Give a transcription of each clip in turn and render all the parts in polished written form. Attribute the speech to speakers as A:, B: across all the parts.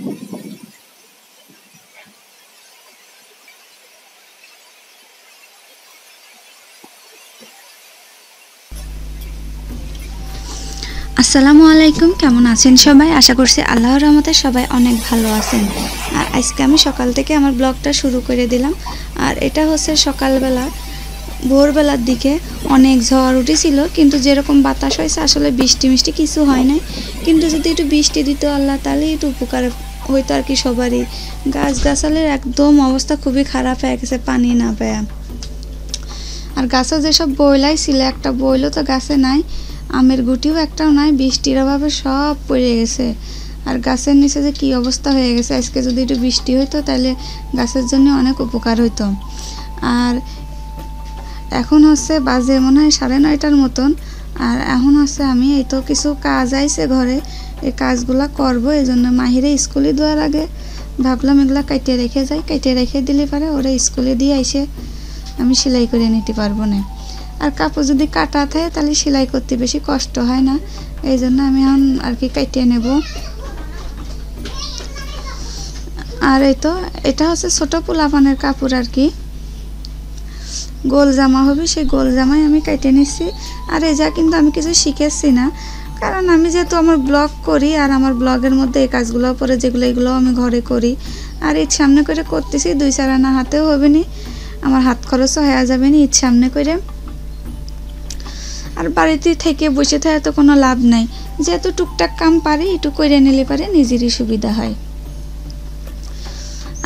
A: আসসালামু আলাইকুম, কেমন আছেন সবাই? আশা করছি আল্লাহর রহমতে সবাই অনেক ভালো আছেন। আর আজকে আমি সকাল থেকে আমার ব্লগটা শুরু করে দিলাম। আর এটা হচ্ছে সকালবেলা ভোরবেলার দিকে অনেক ঝড় উঠেছিল, কিন্তু যেরকম বাতাস হয়েছে আসলে বৃষ্টি মিষ্টি কিছু হয় নাই। কিন্তু যদি একটু বৃষ্টি দিত আল্লাহ, তাহলে একটু উপকার হইতো আর কি সবারই। গাছগাছালির একদম অবস্থা খুবই খারাপ হয়ে গেছে পানি না পেয়ে। আর গাছে যেসব বইলাই ছিল, একটা বইলও তো গাছে নাই, আমের গুটিও একটাও নাই, বৃষ্টির অভাবে সব পড়ে গেছে। আর গাছের নিচে যে কী অবস্থা হয়ে গেছে, আজকে যদি একটু বৃষ্টি হইতো তাহলে গাছের জন্য অনেক উপকার হইতো। আর এখন হচ্ছে বাজে মনে হয় 9:30 মতন। আর এখন হচ্ছে আমি এই তো কিছু কাজ আইছে ঘরে, এই কাজগুলা করবো। এই জন্য মাহিরে স্কুলে দেওয়ার আগে ভাবলাম এগুলা কাটিয়ে রেখে যাই, কাটিয়ে রেখে দিলে পারে ওরা স্কুলে দিয়ে আইসে আমি সেলাই করে নিতে পারবো না। আর কাপড় যদি কাটা থাকে তাহলে সেলাই করতে বেশি কষ্ট হয় না, এই জন্য আমি এখন আর কি কাটিয়ে নেব। আর এই তো এটা হচ্ছে ছোটো পোলাপানের কাপড় আর কি, গোল জামা হবে, সেই গোল জামাই আমি কাটিয়ে নিচ্ছি। আর এই যা কিন্তু আমি কিছু শিখেছি না, কারণ আমি যেহেতু আমার ব্লগ করি আর আমার ব্লগের মধ্যে এই কাজগুলো পরে যেগুলো এগুলো আমি ঘরে করি। আর এর সামনে করে করতেছি, 2-4 আনা হাতেও হবে নি, আমার হাত খরচও হয়ে যাবে না এর সামনে করে। আর বাড়িতে থেকে বসে থাকে তো কোনো লাভ নাই, যেহেতু টুকটাক কাম পারি একটু করে নিলে পারে নিজেরই সুবিধা হয়।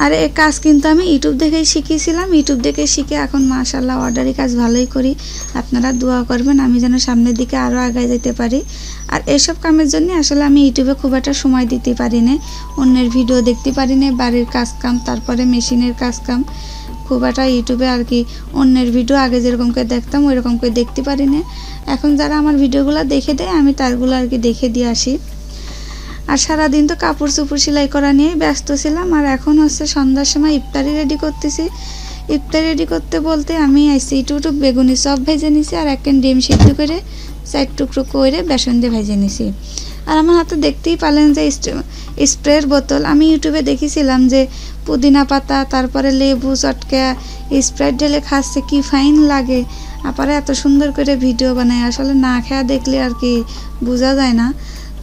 A: আর এই কাজ কিন্তু আমি ইউটিউব দেখেই শিখেছিলাম, ইউটিউব দেখে শিখে এখন মাশাআল্লাহ অর্ডারি কাজ ভালোই করি। আপনারা দোয়া করবেন আমি যেন সামনের দিকে আরও আগায় যেতে পারি। আর এসব কামের জন্য আসলে আমি ইউটিউবে খুব একটা সময় দিতে পারি না, অন্যের ভিডিও দেখতে পারি না, বাড়ির কাজ কাম তারপরে মেশিনের কাজ কাম, খুব একটা ইউটিউবে আর কি অন্যের ভিডিও আগে যেরকম করে দেখতাম ওই রকম করে দেখতে পারি না। এখন যারা আমার ভিডিওগুলো দেখে দেয় আমি তারগুলো আর কি দেখে দিয়ে আসি। আর সারাদিন তো কাপড় চোপড় সেলাই করা নিয়েই ব্যস্ত ছিলাম। আর এখন হচ্ছে সন্ধ্যার সময় ইফতারি রেডি করতেছি। ইফতারি রেডি করতে বলতে আমি আইসি টুকটুক বেগুনি চপ ভেজে নিছি, আর একটা ডিম সিদ্ধ করে 4 টুকরো করে বেসন দিয়ে ভেজে নিছি। আর আমার হাতে দেখতেই পেলেন যে স্প্রের বোতল, আমি ইউটিউবে দেখেছিলাম যে পুদিনা পাতা তারপরে লেবু চটকা স্প্রাইট ঢেলে খাচ্ছে, কি ফাইন লাগে। আপারে এত সুন্দর করে ভিডিও বানায়, আসলে না খেয়া দেখলে আর কি বোঝা যায় না।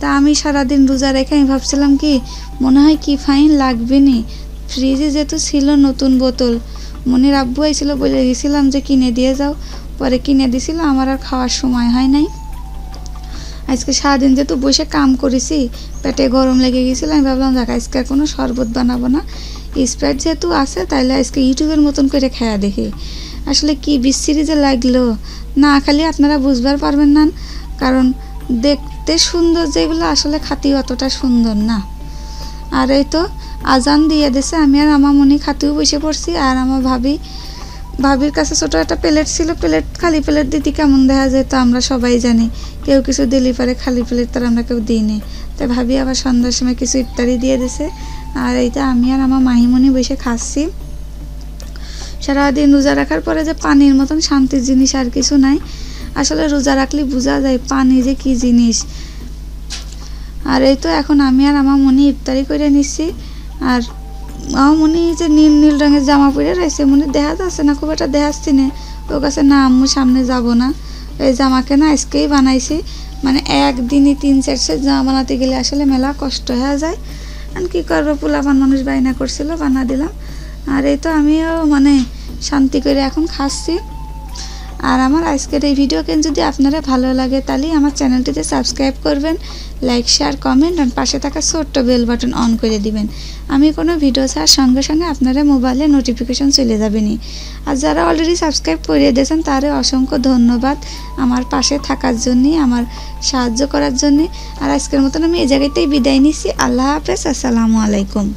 A: তা আমি সারাদিন রোজা রেখে আমি ভাবছিলাম কি মনে হয় কি ফাইন লাগবে নি। ফ্রিজে যেহেতু ছিল নতুন বোতল, মনির আব্বু আইছিল বলে গেছিলাম যে কিনে দিয়ে যাও, পরে কিনে দিছিল, আমার আর খাওয়ার সময় হয় নাই। আজকে সারাদিন যেহেতু বসে কাম করেছি, পেটে গরম লেগে গেছিলো, আমি ভাবলাম দেখ আজকে আর কোনো শরবত বানাবো না, স্প্রাইট যেহেতু আছে তাইলে আজকে ইউটিউবের মতন করে খাওয়া দেখি। আসলে কি বিশ্রী যে লাগলো, না খালি আপনারা বুঝবার পারবেন না, কারণ দেখতে সুন্দর যেগুলো আসলে খাতি অতটা সুন্দর না। আর এই তো আজান দিয়ে দিছে, আমি আর আমার মনি খাতেও বসে পড়ছি। আর আমার ভাবির কাছে ছোটো একটা প্লেট ছিল, খালি প্লেট দিতে কেমন দেখা যায় তো আমরা সবাই জানি, কেউ কিছু দিলে পারে খালি প্লেট তার আমরা কেউ দিই নি। তাই ভাবি আবার সন্ধ্যার সময় কিছু ইফতারি দিয়ে দিছে। আর এইটা আমি আর আমার মাহিমণি বসে খাচ্ছি। সারাদিন রোজা রাখার পরে যে পানির মতন শান্তির জিনিস আর কিছু নাই, আসলে রোজা রাখলে বোঝা যায় পানি যে কি জিনিস। আর এই তো এখন আমি আর আমার মনি ইফতারি করে নিচ্ছি। আর আমার মনি যে নীল নীল রঙের জামা পরে রয়েছে, মনে দেখা যাচ্ছে না, খুব একটা দেখাচ্ছি না ওর কাছে, না আম্মু সামনে যাব না, এই জামাকে না আজকেই বানাইছি, মানে একদিনই 3-4 সেট জামা বানাতে গেলে আসলে মেলা কষ্ট হয়ে যায়। আর কী করবো, পোলাপান মানুষ বায়না করছিল বানা দিলাম। আর এই তো আমিও মানে শান্তি করে এখন খাচ্ছি। আর আমার আজকের এই ভিডিওকে যদি আপনারা ভালো লাগে তাহলে আমার চ্যানেলটিতে সাবস্ক্রাইব করবেন, লাইক শেয়ার কমেন্ট আর পাশে থাকা ছোট্ট বেল বাটন অন করে দিবেন। আমি কোনো ভিডিও ছাড়ার সঙ্গে সঙ্গে আপনারা মোবাইলে নোটিফিকেশন চলে যাবেনি। আর যারা অলরেডি সাবস্ক্রাইব করে দিয়েছেন তারে অসংখ্য ধন্যবাদ আমার পাশে থাকার জন্যে, আমার সাহায্য করার জন্যে। আর আজকের মতন আমি এই জায়গাতেই বিদায় নিচ্ছি। আল্লাহ হাফেজ, আসসালামু আলাইকুম।